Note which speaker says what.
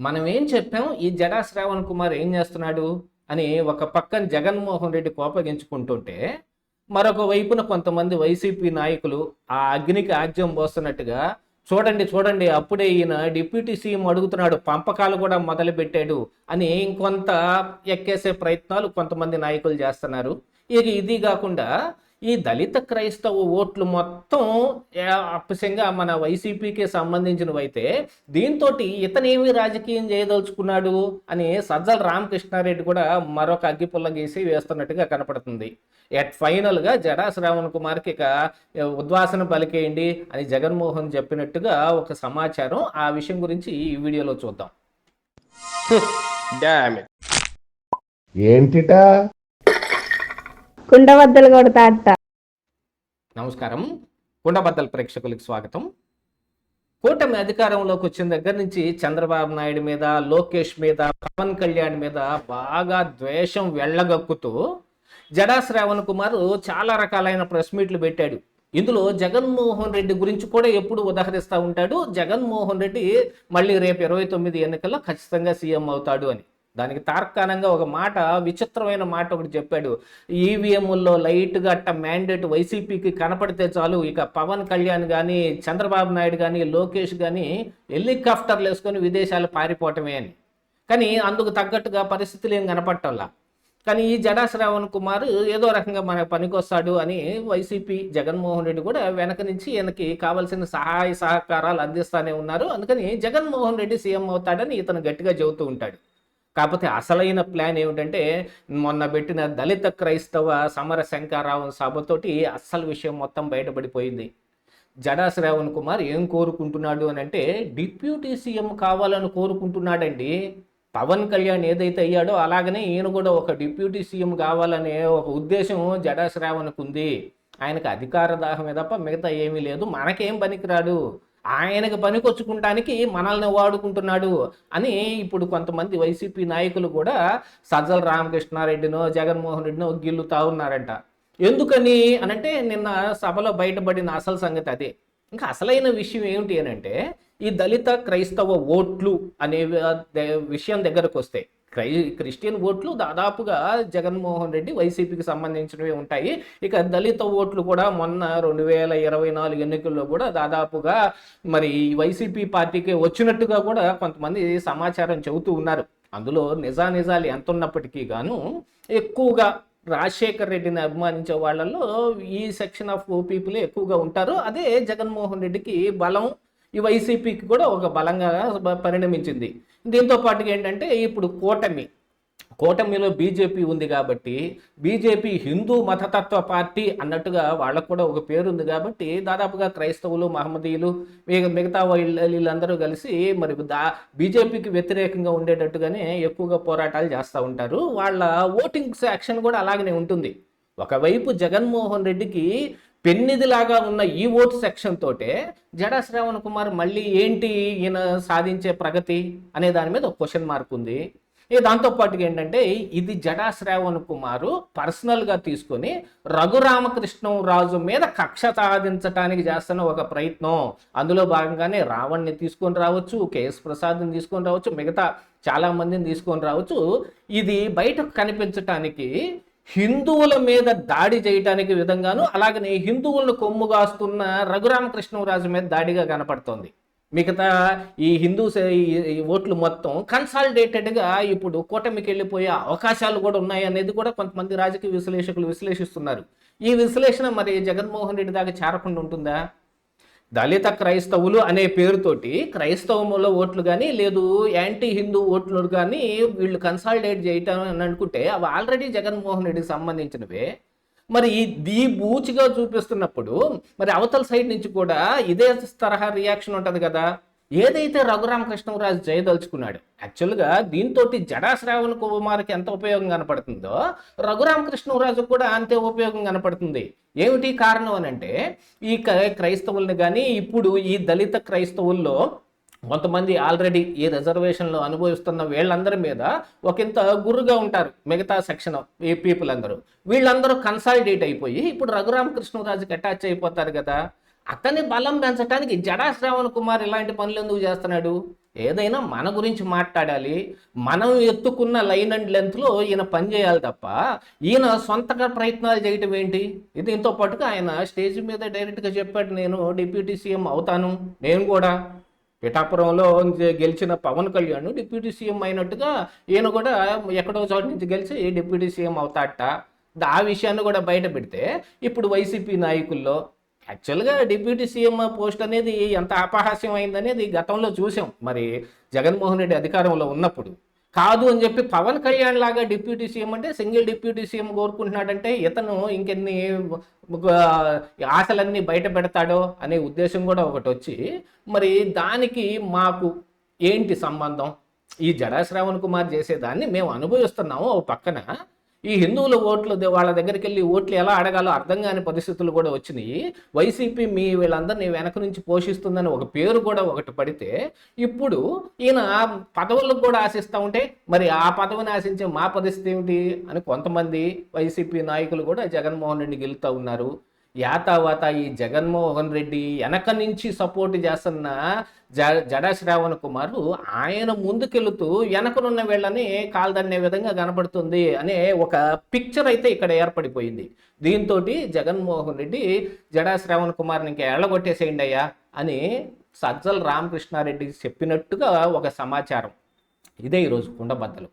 Speaker 1: మనం ఏం చెప్పాం, ఈ జడా శ్రావణ్ కుమార్ ఏం చేస్తున్నాడు అని ఒక పక్కన జగన్మోహన్ రెడ్డి కోపగించుకుంటుంటే, మరొక వైపున కొంతమంది వైసీపీ నాయకులు ఆ అగ్నికి ఆజ్యం పోస్తున్నట్టుగా, చూడండి చూడండి అప్పుడే ఈయన డిప్యూటీ సీఎం అడుగుతున్నాడు, పంపకాలు కూడా మొదలు పెట్టాడు అని ఇంకొంత ఎక్కేసే ప్రయత్నాలు కొంతమంది నాయకులు చేస్తున్నారు. ఇక ఇది కాకుండా ఈ దళిత క్రైస్తవ ఓట్లు మొత్తం అప్పసంగా మన వైసీపీకి సంబంధించినవైతే, దీంతో ఇతనేమి రాజకీయం చేయదలుచుకున్నాడు అని సజ్జల రామకృష్ణారెడ్డి కూడా మరొక అగ్గిపుల్ల గీసి వేస్తున్నట్టుగా కనపడుతుంది. ఫైనల్గా జడా శ్రావణ్ కుమార్కి ఇక ఉద్వాసన పలికేయండి అని జగన్మోహన్ చెప్పినట్టుగా ఒక సమాచారం. ఆ విషయం గురించి ఈ వీడియోలో చూద్దాం.
Speaker 2: ఏంటిటా
Speaker 3: కుండబద్దలు కొడతా అట్ట.
Speaker 1: నమస్కారం, కుండబద్దల ప్రేక్షకులకు స్వాగతం. కూటమి అధికారంలోకి వచ్చిన దగ్గర నుంచి చంద్రబాబు నాయుడు మీద, లోకేష్ మీద, పవన్ కళ్యాణ్ మీద బాగా ద్వేషం వెళ్ళగక్కుతూ జడా శ్రావణ్ కుమార్ చాలా రకాలైన ప్రెస్ మీట్లు పెట్టాడు. ఇందులో జగన్మోహన్ రెడ్డి గురించి కూడా ఎప్పుడు ఉదహరిస్తూ ఉంటాడు. జగన్మోహన్ రెడ్డి మళ్ళీ రేపు 29 ఎన్నికల్లో ఖచ్చితంగా సీఎం అవుతాడు అని. దానికి తార్కాణంగా ఒక మాట, విచిత్రమైన మాట ఒకటి చెప్పాడు. ఈవీఎంల్లో లైట్గా అట్ట మ్యాండేట్ వైసీపీకి కనపడితే చాలు, ఇక పవన్ కళ్యాణ్ కానీ, చంద్రబాబు నాయుడు కానీ, లోకేష్ కానీ హెలికాప్టర్లు వేసుకొని విదేశాలు పారిపోవటమే అని. కానీ అందుకు తగ్గట్టుగా పరిస్థితులు ఏం కనపడటంలా. కానీ ఈ జడా శ్రావణ్ కుమార్ ఏదో రకంగా మనకు పనికొస్తాడు అని వైసీపీ, జగన్మోహన్ రెడ్డి కూడా వెనక నుంచి ఈయనకి కావాల్సిన సహాయ సహకారాలు అందిస్తూనే ఉన్నారు. అందుకని జగన్మోహన్ రెడ్డి సీఎం అవుతాడని ఇతను గట్టిగా చెబుతూ ఉంటాడు. కాకపోతే అసలైన ప్లాన్ ఏమిటంటే, మొన్న పెట్టిన దళిత క్రైస్తవ సమర శంకరరావు సభతోటి అస్సలు విషయం మొత్తం బయటపడిపోయింది. జడా శ్రావణ్ కుమార్ ఏం కోరుకుంటున్నాడు అని అంటే, డిప్యూటీ సీఎం కావాలని కోరుకుంటున్నాడండి. పవన్ కళ్యాణ్ ఏదైతే అయ్యాడో అలాగనే ఈయన కూడా ఒక డిప్యూటీ సీఎం కావాలనే ఒక ఉద్దేశం జడా శ్రావణ్కు ఉంది. ఆయనకు అధికార దాహమే తప్ప మిగతా ఏమీ లేదు. మనకేం పనికిరాడు, ఆయనకు పనికొచ్చుకుంటానికి మనల్ని వాడుకుంటున్నాడు అని ఇప్పుడు కొంతమంది వైసీపీ నాయకులు కూడా సజ్జల రామకృష్ణారెడ్డినో, జగన్మోహన్ రెడ్డినో గిల్లుతా ఉన్నారంట. ఎందుకని అనంటే, నిన్న సభలో బయటపడిన అసలు సంగతి అదే. ఇంకా అసలైన విషయం ఏమిటి అని అంటే, ఈ దళిత క్రైస్తవ ఓట్లు అనే విషయం దగ్గరకు వస్తే, క్రిస్టియన్ ఓట్లు దాదాపుగా జగన్మోహన్ రెడ్డి వైసీపీకి సంబంధించినవి ఉంటాయి. ఇక దళిత ఓట్లు కూడా మొన్న 2024 ఎన్నికల్లో కూడా దాదాపుగా మరి వైసీపీ పార్టీకి వచ్చినట్టుగా కూడా కొంతమంది సమాచారం చెబుతూ ఉన్నారు. అందులో నిజాలు ఎంత ఉన్నప్పటికీ గాను ఎక్కువగా రాజశేఖర్ రెడ్డిని అభిమానించే వాళ్ళల్లో ఈ సెక్షన్ ఆఫ్ పీపుల్ ఎక్కువగా ఉంటారు. అదే జగన్మోహన్ రెడ్డికి బలం, ఈ వైసీపీకి కూడా ఒక బలంగా పరిణమించింది. దీంతో పాటుగా ఏంటంటే, ఇప్పుడు కూటమిలో బీజేపీ ఉంది కాబట్టి, బీజేపీ హిందూ మతతత్వ పార్టీ అన్నట్టుగా వాళ్ళకు కూడా ఒక పేరు ఉంది కాబట్టి, దాదాపుగా క్రైస్తవులు, మహమ్మదీయులు, మిగతా వీళ్ళందరూ కలిసి మరి బీజేపీకి వ్యతిరేకంగా ఉండేటట్టుగానే ఎక్కువగా పోరాటాలు చేస్తూ ఉంటారు. వాళ్ళ ఓటింగ్ యాక్షన్ కూడా అలాగనే ఉంటుంది. ఒకవైపు జగన్మోహన్ రెడ్డికి పెన్నిదిలాగా ఉన్న ఈ ఓటు సెక్షన్ తోటే జడా శ్రావణ్ కుమార్ మళ్ళీ ఏంటి ఈయన సాధించే ప్రగతి అనే దాని మీద ఒక క్వశ్చన్ మార్క్ ఉంది. దాంతోపాటుగా ఏంటంటే, ఇది జడా శ్రావణ్ కుమారు పర్సనల్గా తీసుకొని రఘురామకృష్ణరాజు మీద కక్ష సాధించడానికి చేస్తున్న ఒక ప్రయత్నం. అందులో భాగంగానే రావణ్ని తీసుకొని రావచ్చు, కేఎస్ ప్రసాద్ని తీసుకొని రావచ్చు, మిగతా చాలామందిని తీసుకొని రావచ్చు. ఇది బయటకు కనిపించటానికి, హిందువుల మీద దాడి చేయడానికి విధంగాను, అలాగనే హిందువులను కొమ్ముగాస్తున్న రఘురామకృష్ణరాజు మీద దాడిగా కనపడుతోంది. మిగతా ఈ హిందూ ఓట్లు మొత్తం కన్సాలిడేటెడ్గా ఇప్పుడు కూటమికి వెళ్ళిపోయే అవకాశాలు కూడా ఉన్నాయి అనేది కూడా కొంతమంది రాజకీయ విశ్లేషకులు విశ్లేషిస్తున్నారు. ఈ విశ్లేషణ మరి జగన్మోహన్ రెడ్డి దాకా చేరకుండా ఉంటుందా? దళిత క్రైస్తవులు అనే పేరుతోటి క్రైస్తవంలో ఓట్లు కానీ, లేదు యాంటీ హిందూ ఓట్లు కానీ వీళ్ళు కన్సాలిడేట్ చేయటం అని అనుకుంటే, అవి ఆల్రెడీ జగన్మోహన్ రెడ్డికి సంబంధించినవే. మరి ఈ బూచిగా చూపిస్తున్నప్పుడు మరి అవతల సైడ్ నుంచి కూడా ఇదే తరహా రియాక్షన్ ఉంటుంది కదా. ఏదైతే రఘురామకృష్ణరాజు చేయదలుచుకున్నాడు, యాక్చువల్గా దీంతో జడా శ్రావణ్ కుమార్కి ఎంత ఉపయోగం కనపడుతుందో రఘురామకృష్ణరాజు కూడా అంతే ఉపయోగం కనపడుతుంది. ఏమిటి కారణం అని అంటే, ఈ క్రైస్తవుల్ని కానీ, ఇప్పుడు ఈ దళిత క్రైస్తవుల్లో కొంతమంది ఆల్రెడీ ఈ రిజర్వేషన్లో అనుభవిస్తున్న వీళ్ళందరి మీద ఒకంత గుర్రుగా ఉంటారు మిగతా సెక్షన్ ఈ పీపుల్ అందరూ. వీళ్ళందరూ కన్సాలిడేట్ అయిపోయి ఇప్పుడు రఘురామకృష్ణరాజుకి అటాచ్ అయిపోతారు కదా. అతని బలం పెంచడానికి జడా శ్రావణ్ కుమార్ ఇలాంటి పనులు ఎందుకు చేస్తున్నాడు? ఏదైనా మన గురించి మాట్లాడాలి, మనం ఎత్తుకున్న లైన్ అండ్ లెంత్లో ఈయన పని చేయాలి తప్ప ఈయన సొంతగా ప్రయత్నాలు చేయటం ఏంటి? దీంతో పాటుగా ఆయన స్టేజ్ మీద డైరెక్ట్గా చెప్పాడు, నేను డిప్యూటీ సీఎం అవుతాను. నేను కూడా పిఠాపురంలో గెలిచిన పవన్ కళ్యాణ్ డిప్యూటీ సీఎం అయినట్టుగా ఈయన కూడా ఎక్కడో చోట నుంచి గెలిచి డిప్యూటీ సీఎం అవుతాడట. ఆ విషయాన్ని కూడా బయట పెడితే ఇప్పుడు వైసీపీ నాయకుల్లో యాక్చువల్గా డిప్యూటీ సీఎం పోస్ట్ అనేది ఎంత అపహాస్యం అయిందనేది గతంలో చూసాం. మరి జగన్మోహన్ రెడ్డి అధికారంలో ఉన్నప్పుడు కాదు అని చెప్పి పవన్ కళ్యాణ్ లాగా డిప్యూటీ సీఎం అంటే సింగిల్ డిప్యూటీ సీఎం కోరుకుంటున్నాడంటే ఇతను ఇంకెన్ని ఆశలన్నీ బయట పెడతాడో అనే ఉద్దేశం కూడా ఒకటి వచ్చి, మరి దానికి మాకు ఏంటి సంబంధం? ఈ జడా శ్రావణ్ కుమార్ చేసేదాన్ని మేము అనుభవిస్తున్నాము. ఓ పక్కన ఈ హిందువుల ఓట్లు వాళ్ళ దగ్గరికి వెళ్ళి ఓట్లు ఎలా అడగాలో అర్థం కాని పరిస్థితులు కూడా వచ్చినాయి. వైసీపీ వీళ్ళందరినీ వెనక నుంచి పోషిస్తుందని ఒక పేరు కూడా ఒకటి పడితే, ఇప్పుడు ఈయన పదవులకు కూడా ఆశిస్తూ ఉంటే మరి ఆ పదవిని ఆశించే మా పరిస్థితి ఏమిటి అని కొంతమంది వైసీపీ నాయకులు కూడా జగన్మోహన్ రెడ్డి గెలుతూ ఉన్నారు. యాతావాత ఈ జగన్మోహన్ రెడ్డి వెనక నుంచి సపోర్ట్ చేస్తున్న జడా శ్రావణ్ కుమార్ ఆయన ముందుకెళ్తూ వెనకనున్న వీళ్ళని కాల్దన్నే విధంగా కనబడుతుంది అనే ఒక పిక్చర్ అయితే ఇక్కడ ఏర్పడిపోయింది. దీంతో జగన్మోహన్ రెడ్డి జడా శ్రావణ్ కుమార్ని ఇంకా ఎళ్ళగొట్టేసేయండి అయ్యా అని సజ్జల రామకృష్ణారెడ్డి చెప్పినట్టుగా ఒక సమాచారం. ఇదే ఈరోజు కుండబద్దలు.